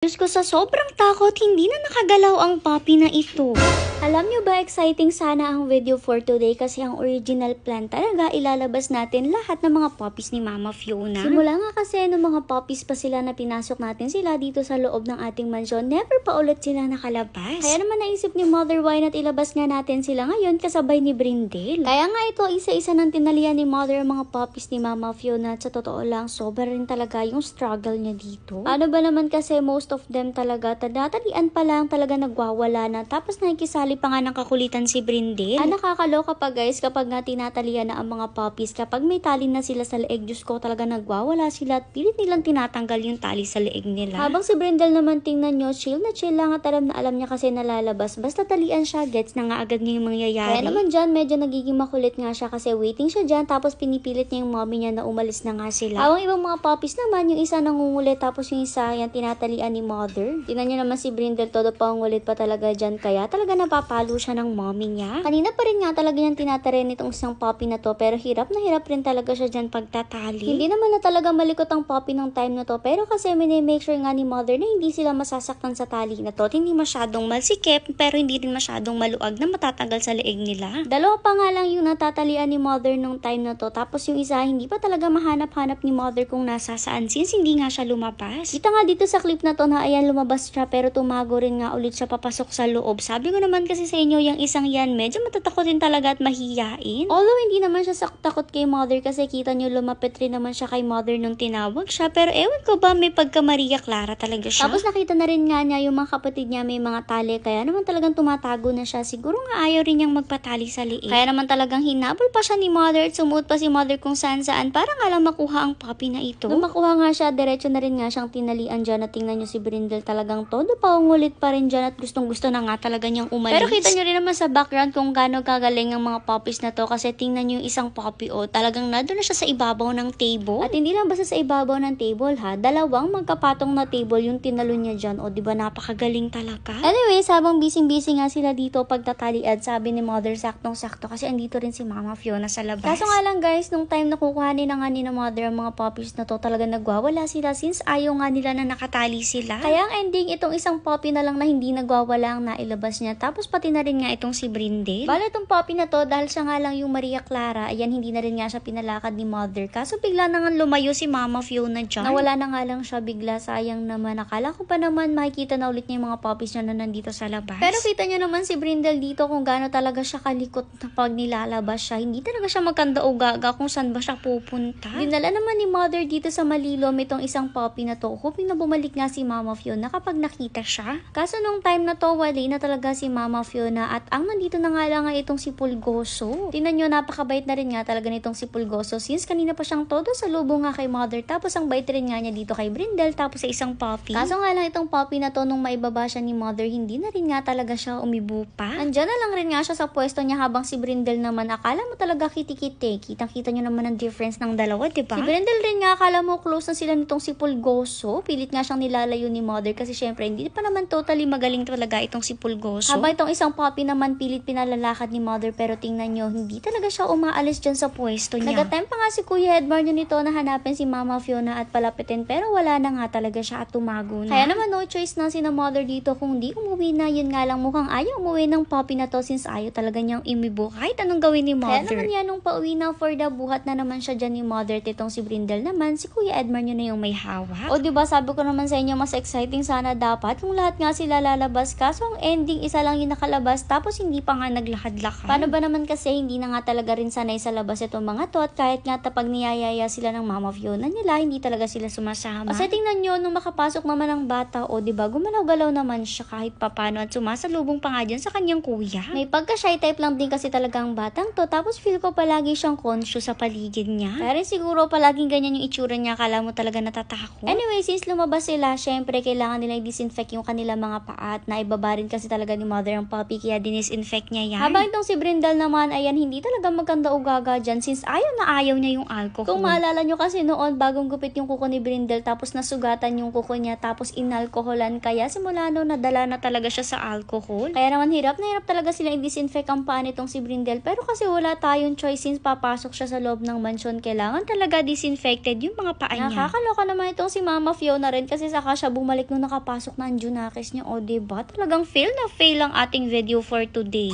Diyos ko, sa sobrang takot, hindi na nakagalaw ang puppy na ito. Alam nyo ba, exciting sana ang video for today kasi ang original plan talaga ilalabas natin lahat ng mga puppies ni Mama Fiona. Simula nga kasi nung mga puppies pa sila na pinasok natin sila dito sa loob ng ating mansyon, never pa ulit sila nakalabas. Kaya naman naisip ni Mother, why not ilabas nga natin sila ngayon kasabay ni Brindle. Kaya nga ito, isa-isa ng tinalian ni Mother ang mga puppies ni Mama Fiona at sa totoo lang, sobra rin talaga yung struggle niya dito. Ano ba naman kasi most of them talaga, tatalian pa lang talaga nagwawala na tapos nakikisali pa nga ng kakulitan si Brindle. Nakakaloka pa guys kapag nga tinatalian na ang mga puppies, kapag may tali na sila sa leeg, Diyos ko talaga nagwawala sila at pilit nilang tinatanggal yung tali sa leeg nila. Habang si Brindle naman tingnan nyo, chill lang at alam na alam niya kasi nalalabas. Basta talian siya, gets na nga agad niya yung mangyayari. Kaya naman dyan, medyo nagiging makulit nga siya kasi waiting siya dyan tapos pinipilit niya yung mommy niya na umalis na nga sila. Habang ibang mga puppies naman, yung isa nangungulit tapos yung isa yan tinatalian ni Mother. Tingnan niyo naman si Brindle, todo pangulit pa talaga dyan kaya talaga napapalo siya ng mommy niya. Kanina pa rin nga talaga niyang tinatare nitong isang puppy na to pero hirap na hirap rin talaga siya dyan pagtatali. Hindi naman na talaga malikot ang puppy ng time na to pero kasi make sure nga ni Mother na hindi sila masasaktan sa tali na to at hindi masyadong malsikip pero hindi rin masyadong maluag na matatanggal sa leeg nila. Dalawa pa nga lang yung natatalian ni Mother nung time na to tapos yung isa hindi pa talaga mahanap-hanap ni Mother kung nasa saan since hindi nga siya lumabas. Kita nga dito sa clip na to na ayan lumabas siya pero tumago rin nga ulit siya papasok sa loob. Sabi ko naman kasi sa inyo, yung isang yan, medyo matatakotin talaga at mahiyain. Although hindi naman siya takot kay Mother kasi kita nyo lumapit rin naman siya kay Mother nung tinawag siya. Pero ewan ko ba, may pagka Maria Clara talaga siya. Tapos nakita na rin nga niya yung mga kapatid niya may mga tali kaya naman talagang tumatago na siya. Siguro nga ayaw rin niyang magpatali sa liig. Kaya naman talagang hinabol pa siya ni Mother at sumuot pa si Mother kung saan para nga lang makuha ang puppy na ito. Nung makuha nga siya, diretso na rin nga siyang tinalian dyan at tingnan nyo si Brindle talagang todo paungulit pa rin dyan at gustong-gusto na nga talaga niyang umalis. Pero kita nyo rin naman sa background kung gaano kagaling ang mga puppies na to kasi tingnan nyo yung isang puppy talagang nandun na siya sa ibabaw ng table. At hindi lang basta sa ibabaw ng table ha, dalawang magkapatong na table yung tinalo niya dyan diba napakagaling talaga. Anyways, habang busy nga sila dito pagtataliad, sabi ni Mother saktong-sakto kasi andito rin si Mama Fiona sa labas. Kaso nga lang guys, nung time na kukuhanin na nga ni na Mother ang mga puppies na to, talaga nagwawala sila since ayaw nga nila na nakatali sila. Kaya ang ending, itong isang puppy na lang na hindi nagwawala ang nailabas niya. Tapos pati na rin nga itong si Brindle. Bale itong puppy na to, dahil siya nga lang yung Maria Clara, ayan hindi na rin nga siya pinalakad ni Mother. Kaso bigla na nga lumayo si Mama Fiona dyan. Nawala na nga lang siya bigla, sayang naman. Akala ko pa naman makikita na ulit niya yung mga puppies niya na nandito sa labas. Pero kita niyo naman si Brindle dito kung gaano talaga siya kalikot na pag nilalabas siya. Hindi talaga siya magkanda o gaga kung saan ba siya pupunta. Dinala naman ni Mother dito sa Malilom itong isang puppy na to, hoping na bumalik nga si Mama Fiona kapag nakita siya. Kaso nung time na to, wali na talaga si Mama Fiona at ang nandito na nga lang ay itong si Pulgoso. Tingnan nyo, napakabait na rin nga talaga nitong si Pulgoso since kanina pa siyang todo sa lubong nga kay Mother tapos ang bait rin nga niya dito kay Brindle tapos sa isang puppy. Kaso nga lang itong puppy na to nung maibaba siya ni Mother, hindi na rin nga talaga siya umibo pa. Andyan na lang rin nga siya sa pwesto niya habang si Brindle naman, akala mo talaga kitikite. Kitang-kita nyo naman ang difference ng dalawa, diba? Si Brindle rin nga, akala mo close na sila nitong si Pulgoso. Pilit nga siyang nilalayo ni Mother kasi syempre hindi pa naman totally magaling talaga itong si Pulgoso. Habang itong isang puppy naman pilit pinalalakad ni Mother pero tingnan nyo, hindi talaga siya umaalis dyan sa pwesto niya. Nag-attempt pa nga si Kuya Edmar nyo nito na hanapin si Mama Fiona at palapitin pero wala na nga talaga siya at tumago na. Kaya naman no choice na si na Mother dito kung di umuwi na, yun nga lang mukhang ayaw umuwi ng puppy na to since ayaw talaga niyang imibo kahit anong gawin ni Mother. Kaya naman yan nung pauwi na for the buhat na naman siya dyan ni Mother, titong si Brindle naman, si Kuya Edmar nyo na yung may hawak. Diba sabi ko naman sa inyo, mas exciting sana dapat kung lahat nga sila lalabas kaso ang ending isa lang yung nakalabas tapos hindi pa nga naglakad-lakad. Paano ba naman kasi hindi na nga talaga rin sanay sa labas itong mga to at kahit nga tapag niyayaya sila ng Mama Fiona nila, hindi talaga sila sumasama. Kasi tingnan nyo, nung makapasok naman ang bata diba, gumalaw-galaw naman siya kahit papano at sumasalubong pa nga dyan sa kanyang kuya. May pagka-shy type lang din kasi talaga ang batang to tapos feel ko palagi siyang conscious sa paligid niya. Pero siguro palaging ganyan yung itsura niya, akala mo talaga natatakot. Anyway, since lumabas sila, syempre kailangan nila i-disinfect yung kanilang mga paa at naibaba rin kasi talaga ni Mother ang puppy kaya dinisinfect niya yan. Habang itong si Brindle naman, ayan hindi talaga magkanda o gaga dyan since ayaw niya yung alcohol. Kung maalala nyo kasi noon, bagong gupit yung kuko ni Brindle tapos nasugatan yung kuko niya tapos inalkoholan kaya simula no nadala na talaga siya sa alcohol. Kaya naman hirap na hirap talaga sila i-disinfect ang paa nitong si Brindle pero kasi wala tayong choice since papasok siya sa loob ng mansyon, kailangan talaga disinfected yung mga paa niya. Nakakaloka naman itong si Mama Fiona rin kasi saka siya siya bumalik nung nakapasok na ang Junakis niya. O diba? Talagang fail na fail ang ating video for today.